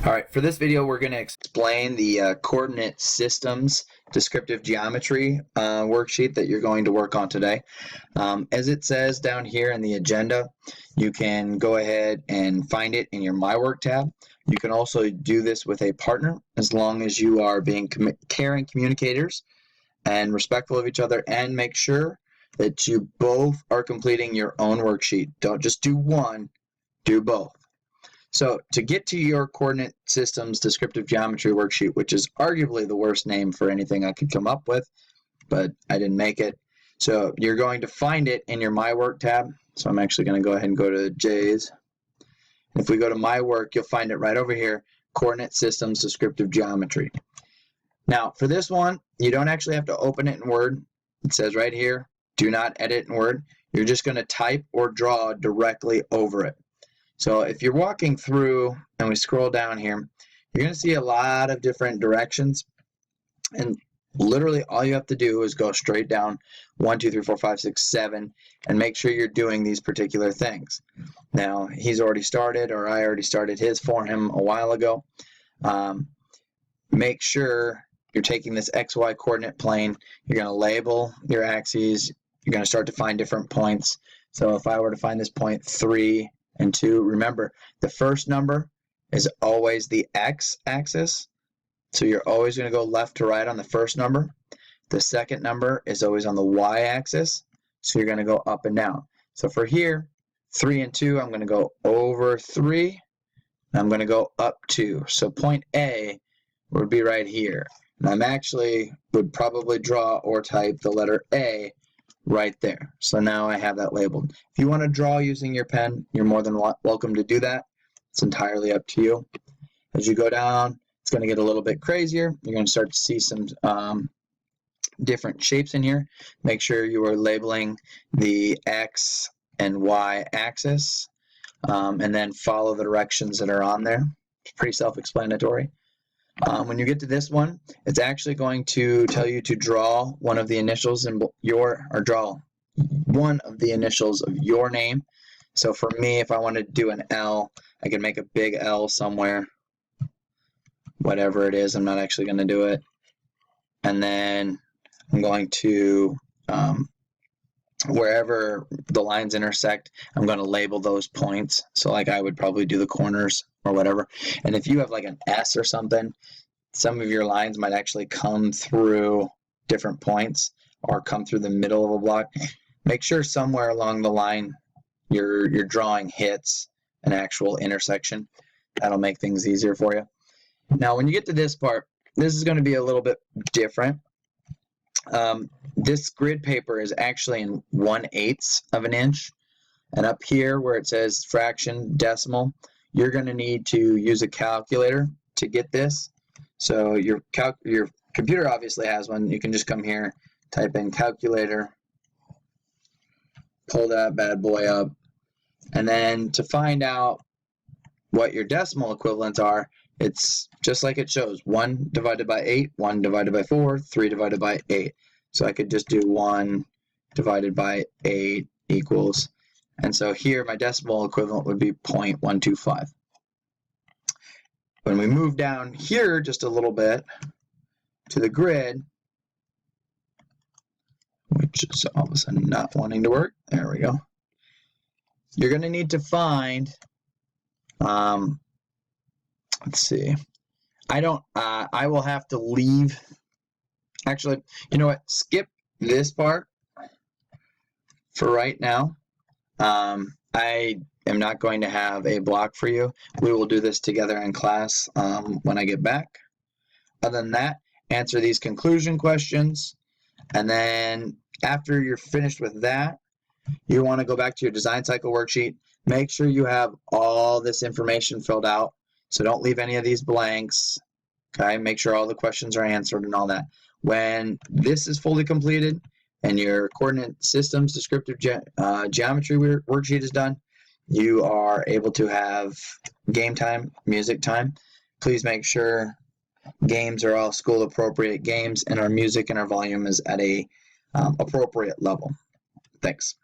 All right, for this video, we're going to explain the coordinate systems descriptive geometry worksheet that you're going to work on today. As it says down here in the agenda, you can go ahead and find it in your My Work tab. You can also do this with a partner as long as you are being caring communicators and respectful of each other, and make sure that you both are completing your own worksheet. Don't just do one, do both. So to get to your coordinate systems descriptive geometry worksheet, which is arguably the worst name for anything I could come up with, but I didn't make it. So you're going to find it in your My Work tab. So I'm actually going to go ahead and go to J's. If we go to My Work, you'll find it right over here, coordinate systems descriptive geometry. Now for this one, you don't actually have to open it in Word. It says right here, do not edit in Word. You're just going to type or draw directly over it. So if you're walking through and we scroll down here, you're going to see a lot of different directions, and literally all you have to do is go straight down 1, 2, 3, 4, 5, 6, 7 and make sure you're doing these particular things. Now he's already started, or I already started his for him a while ago. Make sure you're taking this XY coordinate plane. You're going to label your axes. You're going to start to find different points. So if I were to find this point 3 and 2, remember the first number is always the x-axis, so you're always going to go left to right on the first number. The second number is always on the y-axis, so you're going to go up and down. So for here, 3 and 2, I'm going to go over 3, and I'm going to go up 2. So point A would be right here, and I'm actually would probably draw or type the letter A right there. So now I have that labeled. If you want to draw using your pen, you're more than welcome to do that. It's entirely up to you. As you go down, it's going to get a little bit crazier. You're going to start to see some different shapes in here. Make sure you are labeling the X and Y axis, and then follow the directions that are on there. It's pretty self-explanatory. When you get to this one, it's actually going to tell you to draw one of the initials in draw one of the initials of your name. So for me, if I wanted to do an L, I can make a big L somewhere, whatever it is. I'm not actually going to do it. And then I'm going to, wherever the lines intersect, I'm going to label those points. So like I would probably do the corners or whatever. And if you have like an S or something, some of your lines might actually come through different points or come through the middle of a block. Make sure somewhere along the line your drawing hits an actual intersection. That'll make things easier for you. Now when you get to this part, this is going to be a little bit different. This grid paper is actually in 1/8 of an inch, and up here where it says fraction decimal, you're going to need to use a calculator to get this. So your computer obviously has one. You can just come here, type in calculator, pull that bad boy up, and then to find out what your decimal equivalents are, it's just like it shows, 1 divided by 8, 1 divided by 4, 3 divided by 8. So I could just do 1 divided by 8 equals, and so here my decimal equivalent would be 0.125. When we move down here just a little bit to the grid, which is all of a sudden not wanting to work, there we go. You're going to need to find, let's see, I will have to leave, actually, you know what, skip this part for right now. I am not going to have a block for you. We will do this together in class when I get back. Other than that, answer these conclusion questions, and then after you're finished with that, you want to go back to your design cycle worksheet. Make sure you have all this information filled out, so don't leave any of these blanks. Okay, make sure all the questions are answered and all that. When this is fully completed and your coordinate systems descriptive geometry worksheet is done, you are able to have game time, music time. Please make sure games are all school appropriate games, and our music and our volume is at a appropriate level. Thanks.